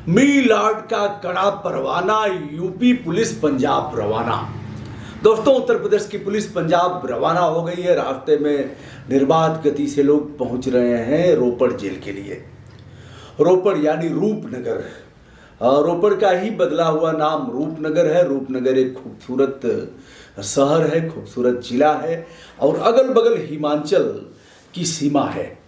मीलाड का कड़ा परवाना, UP police Punjab रवाना। दोस्तों, उत्तर प्रदेश की पुलिस पंजाब रवाना हो गई है। रास्ते में निर्बाध गति से लोग पहुंच रहे हैं रोपड़ जेल के लिए। रोपड़ यानी रूपनगर, रोपड़ का ही बदला हुआ नाम रूपनगर है। रूपनगर एक खूबसूरत शहर है, खूबसूरत जिला है और अगल बगल हिमाचल की सीमा है।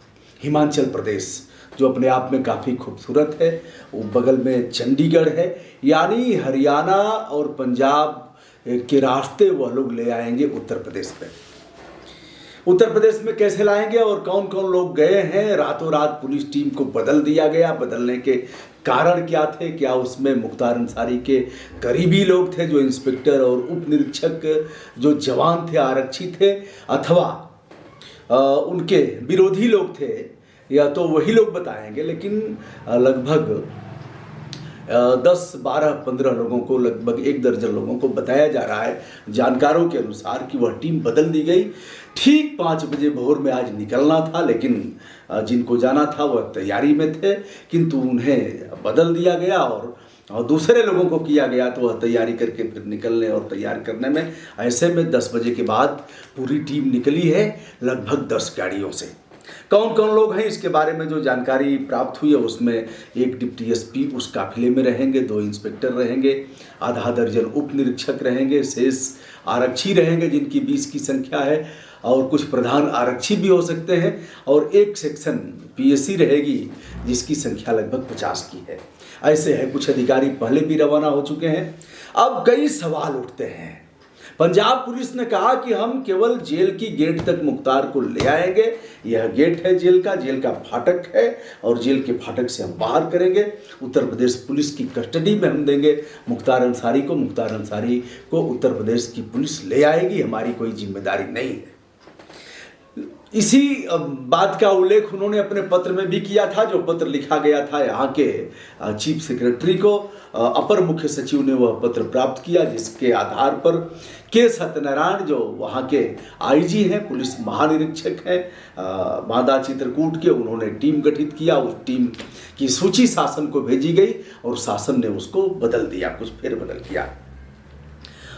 हिमाचल प्रदेश जो अपने आप में काफ़ी खूबसूरत है, वो बगल में चंडीगढ़ है। यानी हरियाणा और पंजाब के रास्ते वह लोग ले आएंगे उत्तर प्रदेश में। उत्तर प्रदेश में कैसे लाएंगे और कौन कौन लोग गए हैं? रातों रात पुलिस टीम को बदल दिया गया। बदलने के कारण क्या थे? क्या उसमें मुख्तार अंसारी के करीबी लोग थे, जो इंस्पेक्टर और उप निरीक्षक जो जवान थे, आरक्षी थे, अथवा उनके विरोधी लोग थे? या तो वही लोग बताएंगे। लेकिन लगभग 10, 12, 15 लोगों को, लगभग 1 दर्जन लोगों को बताया जा रहा है जानकारों के अनुसार कि वह टीम बदल दी गई। ठीक 5 बजे भोर में आज निकलना था, लेकिन जिनको जाना था वह तैयारी में थे, किंतु उन्हें बदल दिया गया और दूसरे लोगों को किया गया, तो वह तैयारी करके फिर निकलने और तैयार करने में, ऐसे में 10 बजे के बाद पूरी टीम निकली है लगभग 10 गाड़ियों से। कौन कौन लोग हैं इसके बारे में जो जानकारी प्राप्त हुई है, उसमें एक डिप्टी एसपी उस काफिले में रहेंगे, 2 इंस्पेक्टर रहेंगे, आधा दर्जन उप निरीक्षक रहेंगे, शेष आरक्षी रहेंगे जिनकी 20 की संख्या है, और कुछ प्रधान आरक्षी भी हो सकते हैं, और एक सेक्शन पीएससी रहेगी जिसकी संख्या लगभग 50 की है। ऐसे है, कुछ अधिकारी पहले भी रवाना हो चुके हैं। अब कई सवाल उठते हैं। पंजाब पुलिस ने कहा कि हम केवल जेल की गेट तक मुख्तार को ले आएंगे। यह गेट है जेल का फाटक है, और जेल के फाटक से हम बाहर करेंगे। उत्तर प्रदेश पुलिस की कस्टडी में हम देंगे मुख्तार अंसारी को। मुख्तार अंसारी को उत्तर प्रदेश की पुलिस ले आएगी, हमारी कोई जिम्मेदारी नहीं है। इसी बात का उल्लेख उन्होंने अपने पत्र में भी किया था, जो पत्र लिखा गया था यहाँ के चीफ सेक्रेटरी को। अपर मुख्य सचिव ने वह पत्र प्राप्त किया, जिसके आधार पर के सत्यनारायण, जो वहाँ के आईजी हैं, पुलिस महानिरीक्षक हैं बांदा चित्रकूट के, उन्होंने टीम गठित किया। उस टीम की सूची शासन को भेजी गई और शासन ने उसको बदल दिया, कुछ फेरबदल किया।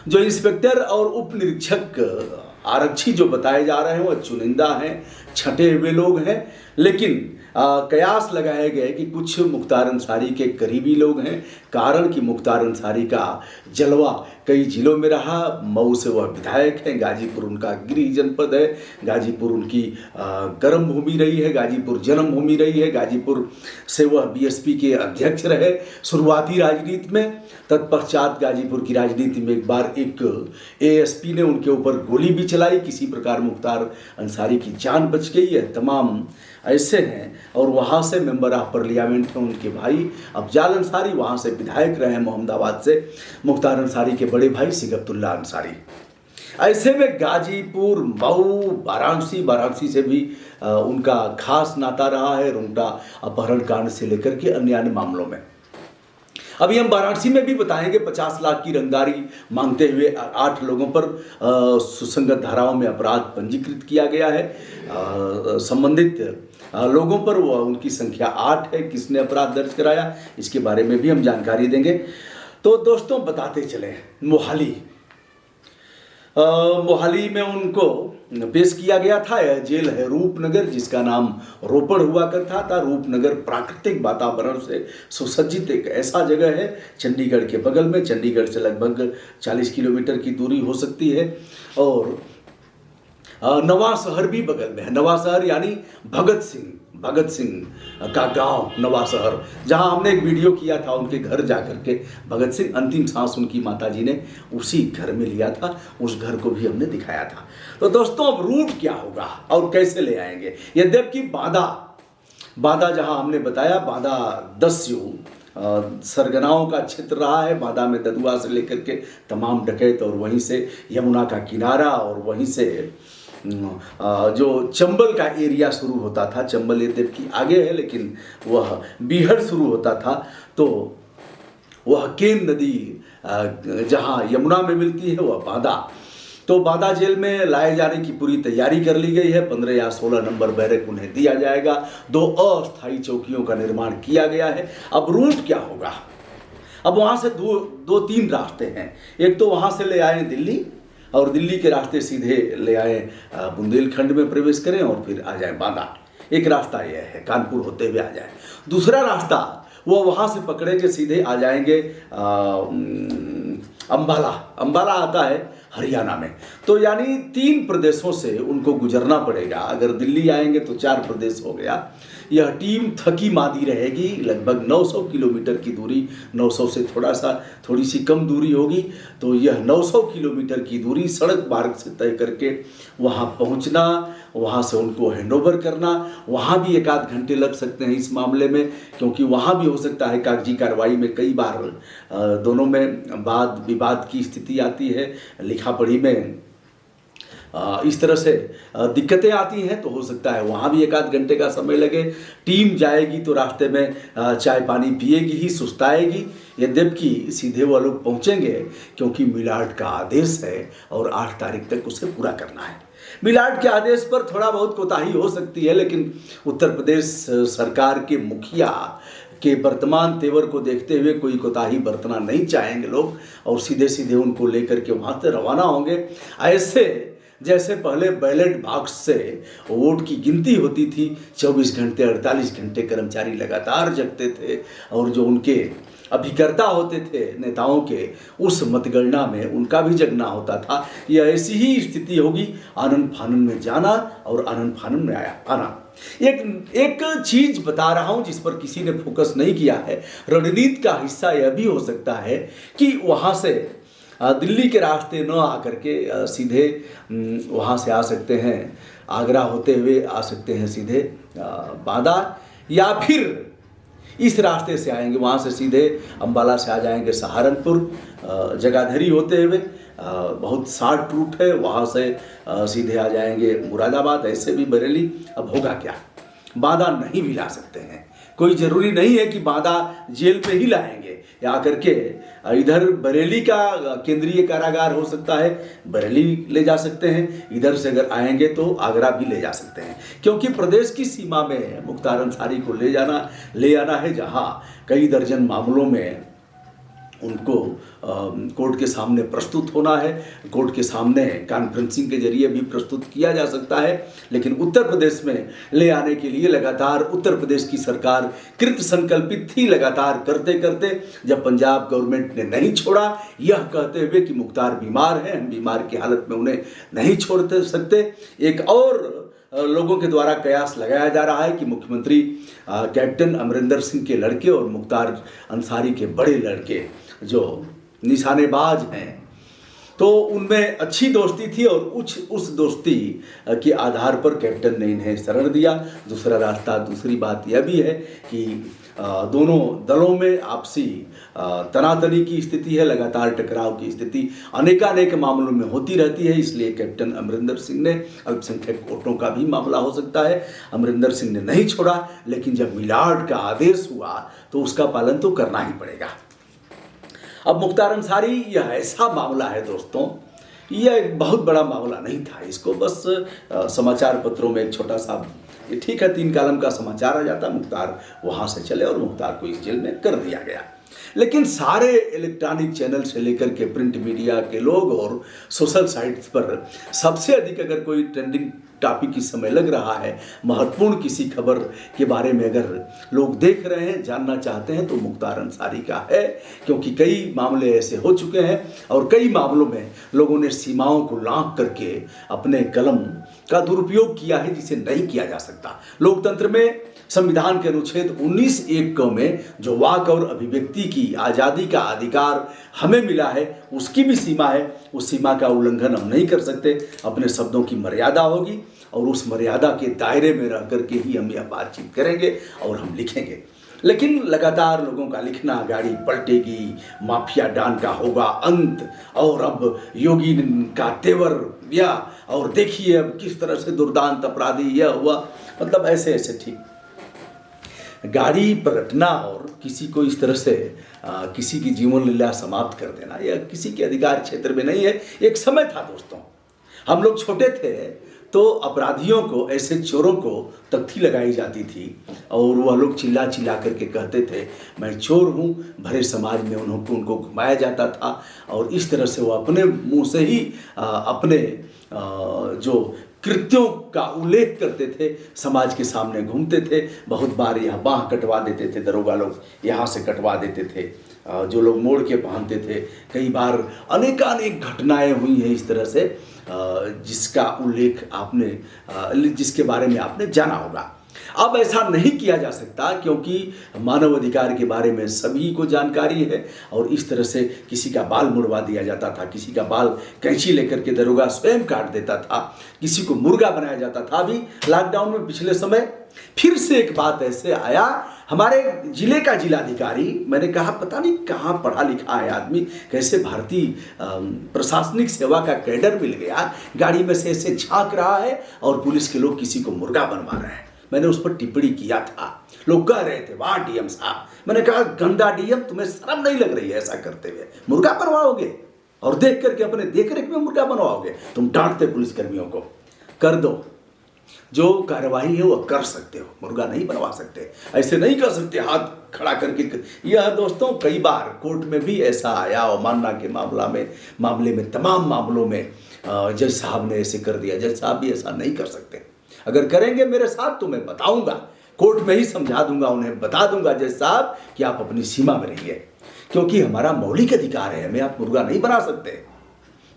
जो इंस्पेक्टर और उप निरीक्षक आरक्षी जो बताए जा रहे हैं वह चुनिंदा हैं, छटे हुए लोग हैं, लेकिन कयास लगाए गए कि कुछ मुख्तार अंसारी के करीबी लोग हैं। कारण कि मुख्तार अंसारी का जलवा कई जिलों में रहा। मऊ से वह विधायक हैं, गाजीपुर उनका गृह जनपद है, गाजीपुर उनकी कर्म भूमि रही है, गाजीपुर जन्मभूमि रही है, गाजीपुर से वह बीएसपी के अध्यक्ष रहे शुरुआती राजनीति में। तत्पश्चात गाजीपुर की राजनीति में एक बार एक एएसपी ने उनके ऊपर गोली भी चलाई, किसी प्रकार मुख्तार अंसारी की जान बच गई है। तमाम ऐसे हैं, और वहाँ से मेंबर ऑफ पार्लियामेंट हैं उनके भाई अफजाल अंसारी, वहाँ से विधायक रहे हैं मोहम्मदाबाद से मुख्तार अंसारी के बड़े भाई सिगतुल्ला अंसारी। ऐसे में गाजीपुर, मऊ, वाराणसी से भी उनका खास नाता रहा है, रुंगटा अपहरण कांड से लेकर के अन्य मामलों में। अभी हम वाराणसी में भी बताएंगे 50 लाख की रंगदारी मांगते हुए 8 लोगों पर सुसंगत धाराओं में अपराध पंजीकृत किया गया है। संबंधित लोगों पर वह उनकी संख्या 8 है। किसने अपराध दर्ज कराया, इसके बारे में भी हम जानकारी देंगे। तो दोस्तों, बताते चले, मोहाली में उनको पेश किया गया था। यह जेल है रूपनगर, जिसका नाम रोपड़ हुआ करता था। रूपनगर प्राकृतिक वातावरण से सुसज्जित एक ऐसा जगह है चंडीगढ़ के बगल में। चंडीगढ़ से लगभग 40 किलोमीटर की दूरी हो सकती है, और नवा शहर भी बगल में है। नवा शहर यानी भगत सिंह का गांव नवा शहर, जहां हमने एक वीडियो किया था उनके घर जाकर के। भगत सिंह अंतिम सांस उनकी माताजी ने उसी घर में लिया था, उस घर को भी हमने दिखाया था। तो दोस्तों, अब रूट क्या होगा और कैसे ले आएंगे? यद्यपि बांदा जहां हमने बताया, बांदा 10 सरगनाओं का क्षेत्र रहा है। बांदा में ददुआ से लेकर के तमाम डकैत, और वहीं से यमुना का किनारा, और वहीं से जो चंबल का एरिया शुरू होता था। चंबल यद्यपि आगे है, लेकिन वह बीहड़ शुरू होता था। तो वह केन नदी जहाँ यमुना में मिलती है, वह बांदा तो बांदा जेल में लाए जाने की पूरी तैयारी कर ली गई है। 15 या 16 नंबर बैरक उन्हें दिया जाएगा। 2 अस्थायी चौकियों का निर्माण किया गया है। अब रूट क्या होगा? अब वहाँ से दो तीन रास्ते हैं। एक तो वहाँ से ले आए दिल्ली और दिल्ली के रास्ते सीधे ले आए बुंदेलखंड में प्रवेश करें और फिर आ जाए बांदा। एक रास्ता यह है, कानपुर होते हुए आ जाए। दूसरा रास्ता वो वहाँ से पकड़ेंगे, सीधे आ जाएंगे अंबाला आता है हरियाणा में। तो यानी 3 प्रदेशों से उनको गुजरना पड़ेगा। अगर दिल्ली आएंगे तो 4 प्रदेश हो गया। यह टीम थकी मादी रहेगी। लगभग 900 किलोमीटर की दूरी, 900 से थोड़ी सी कम दूरी होगी। तो यह 900 किलोमीटर की दूरी सड़क मार्ग से तय करके वहाँ पहुँचना, वहाँ से उनको हैंडओवर करना। वहाँ भी 1 आध घंटे लग सकते हैं इस मामले में, क्योंकि वहाँ भी हो सकता है कागजी कार्रवाई में कई बार दोनों में वाद विवाद की स्थिति आती है, लिखा पढ़ी में इस तरह से दिक्कतें आती हैं। तो हो सकता है वहाँ भी 1 आध घंटे का समय लगे। टीम जाएगी तो रास्ते में चाय पानी पिएगी ही, सुस्ताएगी। यद्यपि सीधे वो लोग पहुँचेंगे, क्योंकि मिलाड का आदेश है और 8 तारीख तक उसे पूरा करना है। मिलाड के आदेश पर थोड़ा बहुत कोताही हो सकती है, लेकिन उत्तर प्रदेश सरकार के मुखिया के वर्तमान तेवर को देखते हुए कोई कोताही बरतना नहीं चाहेंगे लोग, और सीधे सीधे उनको लेकर के वहाँ से रवाना होंगे। ऐसे जैसे पहले बैलेट बॉक्स से वोट की गिनती होती थी, 24 घंटे 48 घंटे कर्मचारी लगातार जगते थे, और जो उनके अभिकर्ता होते थे नेताओं के, उस मतगणना में उनका भी जगना होता था। यह ऐसी ही स्थिति होगी, आनन फानन में जाना और आनन फानन में आना। एक चीज बता रहा हूं जिस पर किसी ने फोकस नहीं किया है। रणनीति का हिस्सा यह भी हो सकता है कि वहां से दिल्ली के रास्ते न आकर के सीधे वहाँ से आ सकते हैं, आगरा होते हुए आ सकते हैं सीधे बांदा, या फिर इस रास्ते से आएंगे, वहाँ से सीधे अंबाला से आ जाएंगे सहारनपुर, जगाधरी होते हुए। बहुत शॉर्ट रूट है, वहाँ से सीधे आ जाएंगे मुरादाबाद, ऐसे भी बरेली। अब होगा क्या? बांदा नहीं भी ला सकते हैं। कोई ज़रूरी नहीं है कि बांदा जेल पे ही लाएंगे, या करके इधर बरेली का केंद्रीय कारागार हो सकता है, बरेली ले जा सकते हैं। इधर से अगर आएंगे तो आगरा भी ले जा सकते हैं, क्योंकि प्रदेश की सीमा में मुख्तार अंसारी को ले आना है, जहां कई दर्जन मामलों में उनको कोर्ट के सामने प्रस्तुत होना है। कोर्ट के सामने कॉन्फ्रेंसिंग के जरिए भी प्रस्तुत किया जा सकता है। लेकिन उत्तर प्रदेश में ले आने के लिए लगातार उत्तर प्रदेश की सरकार कृत संकल्पित थी। लगातार करते करते जब पंजाब गवर्नमेंट ने नहीं छोड़ा, यह कहते हुए कि मुख्तार बीमार है, हम बीमार की हालत में उन्हें नहीं छोड़ सकते, एक और लोगों के द्वारा कयास लगाया जा रहा है कि मुख्यमंत्री कैप्टन अमरिंदर सिंह के लड़के और मुख्तार अंसारी के बड़े लड़के जो निशानेबाज हैं, तो उनमें अच्छी दोस्ती थी, और उस दोस्ती के आधार पर कैप्टन ने इन्हें शरण दिया। दूसरा रास्ता, दूसरी बात यह भी है कि दोनों दलों में आपसी तनातनी की स्थिति है, लगातार टकराव की स्थिति अनेकानेक मामलों में होती रहती है। इसलिए कैप्टन अमरिंदर सिंह ने, अल्पसंख्यक वोटों का भी मामला हो सकता है, अमरिंदर सिंह ने नहीं छोड़ा। लेकिन जब मिलाड का आदेश हुआ तो उसका पालन तो करना ही पड़ेगा। अब मुख्तार अंसारी, यह ऐसा मामला है दोस्तों, यह एक बहुत बड़ा मामला नहीं था। इसको बस समाचार पत्रों में एक छोटा सा, ये ठीक है, 3 कॉलम का समाचार आ जाता, मुख्तार वहाँ से चले और मुख्तार को इस जेल में कर दिया गया। लेकिन सारे इलेक्ट्रॉनिक चैनल से लेकर के प्रिंट मीडिया के लोग और सोशल साइट्स पर सबसे अधिक अगर कोई ट्रेंडिंग टॉपिक इस समय लग रहा है, महत्वपूर्ण किसी खबर के बारे में अगर लोग देख रहे हैं, जानना चाहते हैं, तो मुख्तार अंसारी का है। क्योंकि कई मामले ऐसे हो चुके हैं और कई मामलों में लोगों ने सीमाओं को लांघ करके अपने कलम का दुरुपयोग किया है, जिसे नहीं किया जा सकता। लोकतंत्र में संविधान के अनुच्छेद 19(1) में जो वाक और अभिव्यक्ति की आज़ादी का अधिकार हमें मिला है, उसकी भी सीमा है। उस सीमा का उल्लंघन हम नहीं कर सकते। अपने शब्दों की मर्यादा होगी, और उस मर्यादा के दायरे में रह करके ही हम यह बातचीत करेंगे और हम लिखेंगे। लेकिन लगातार लोगों का लिखना, गाड़ी पलटेगी, माफिया डॉन का होगा अंत, और अब योगी का तेवर, या और देखिए अब किस तरह से दुर्दांत अपराधी यह हुआ, मतलब ऐसे ऐसे ठीक गाड़ी पलटना और किसी को इस तरह से किसी की जीवन लीला समाप्त कर देना, यह किसी के अधिकार क्षेत्र में नहीं है। एक समय था दोस्तों, हम लोग छोटे थे तो अपराधियों को, ऐसे चोरों को तख्ती लगाई जाती थी और वह लोग चिल्ला चिल्ला करके कहते थे मैं चोर हूँ। भरे समाज में उनको घुमाया जाता था और इस तरह से वो अपने मुंह से ही अपने जो कृत्यों का उल्लेख करते थे, समाज के सामने घूमते थे। बहुत बार यहाँ बाह कटवा देते थे, दरोगा लोग यहाँ से कटवा देते थे, जो लोग मोड़ के पहनते थे। कई बार अनेकानेक घटनाएं हुई हैं इस तरह से, जिसका उल्लेख आपने जिसके बारे में आपने जाना होगा। अब ऐसा नहीं किया जा सकता क्योंकि मानव अधिकार के बारे में सभी को जानकारी है और इस तरह से किसी का बाल मुड़वा दिया जाता था, किसी का बाल कैंची लेकर के दरोगा स्वयं काट देता था, किसी को मुर्गा बनाया जाता था। अभी लॉकडाउन में पिछले समय फिर से एक बात ऐसे आया, हमारे जिले का जिलाधिकारी, मैंने कहा पता नहीं कहाँ पढ़ा लिखा है आदमी, कैसे भारतीय प्रशासनिक सेवा का कैडर मिल गया, गाड़ी में से ऐसे झांक रहा है और पुलिस के लोग किसी को मुर्गा बनवा रहे हैं। मैंने उस पर टिप्पणी किया था, लोग कह रहे थे वाह डीएम साहब। मैंने कहा गंदा डीएम, तुम्हें शर्म नहीं लग रही है ऐसा करते हुए? मुर्गा बनवाओगे और देख करके अपने देख रेख में मुर्गा बनवाओगे? तुम डांटते पुलिसकर्मियों को, कर दो जो कार्रवाई है वो कर सकते हो, मुर्गा नहीं बनवा सकते, ऐसे नहीं कर सकते हाथ खड़ा करके। यह दोस्तों कई बार कोर्ट में भी ऐसा आया, अवमानना के मामले में तमाम मामलों में जज साहब ने ऐसे कर दिया। जज साहब भी ऐसा नहीं कर सकते, अगर करेंगे मेरे साथ तो मैं बताऊंगा, कोर्ट में ही समझा दूंगा, उन्हें बता दूंगा जज साहब कि आप अपनी सीमा में रहिए, क्योंकि हमारा मौलिक अधिकार है, हमें आप मुर्गा नहीं बना सकते।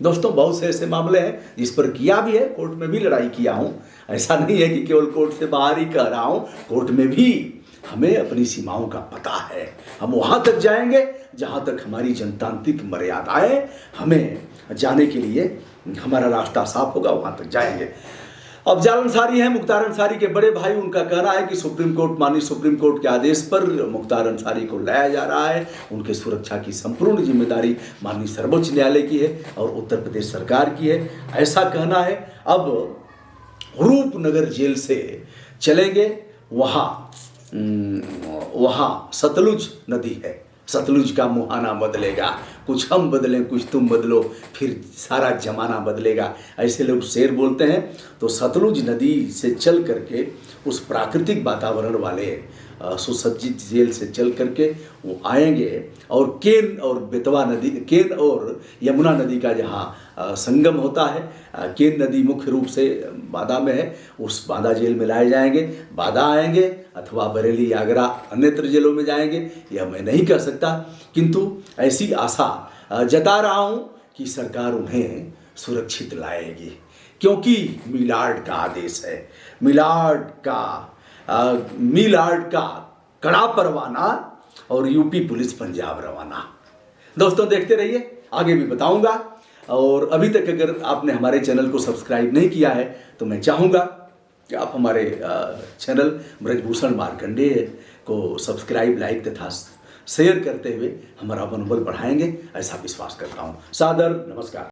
दोस्तों बहुत से ऐसे मामले हैं जिस पर किया भी है, कोर्ट में भी लड़ाई किया हूं। ऐसा नहीं है कि केवल कोर्ट से बाहर ही कह रहा हूं, कोर्ट में भी हमें अपनी सीमाओं का पता है। हम वहां तक जाएंगे जहां तक हमारी जनतांत्रिक मर्यादाएं हमें जाने के लिए हमारा रास्ता साफ होगा, वहां तक जाएंगे। अब जाल अंसारी हैं, मुख्तार अंसारी के बड़े भाई, उनका कहना है कि माननीय सुप्रीम कोर्ट के आदेश पर मुख्तार अंसारी को लाया जा रहा है। उनके सुरक्षा की संपूर्ण जिम्मेदारी माननीय सर्वोच्च न्यायालय की है और उत्तर प्रदेश सरकार की है, ऐसा कहना है। अब रूपनगर जेल से चलेंगे, वहाँ सतलुज नदी है, सतलुज का मुहाना बदलेगा, कुछ हम बदलें कुछ तुम बदलो, फिर सारा जमाना बदलेगा, ऐसे लोग शेर बोलते हैं। तो सतलुज नदी से चल करके उस प्राकृतिक वातावरण वाले सुसज्जित जेल से चल करके वो आएंगे और केन और बेतवा नदी, केन और यमुना नदी का जहाँ संगम होता है, केन नदी मुख्य रूप से बांदा में है, उस बांदा जेल में लाए जाएंगे। बांदा आएंगे अथवा बरेली, आगरा, अन्यत्र जेलों में जाएंगे, यह मैं नहीं कह सकता, किंतु ऐसी आशा जता रहा हूँ कि सरकार उन्हें सुरक्षित लाएगी, क्योंकि मिलाड का आदेश है, मिलाड का कड़ा परवाना और यूपी पुलिस पंजाब रवाना। दोस्तों देखते रहिए, आगे भी बताऊंगा। और अभी तक अगर आपने हमारे चैनल को सब्सक्राइब नहीं किया है तो मैं चाहूँगा कि आप हमारे चैनल ब्रजभूषण मार्कंडेय को सब्सक्राइब, लाइक तथा शेयर करते हुए हमारा मनोबल बढ़ाएंगे, ऐसा विश्वास करता हूँ। सादर नमस्कार।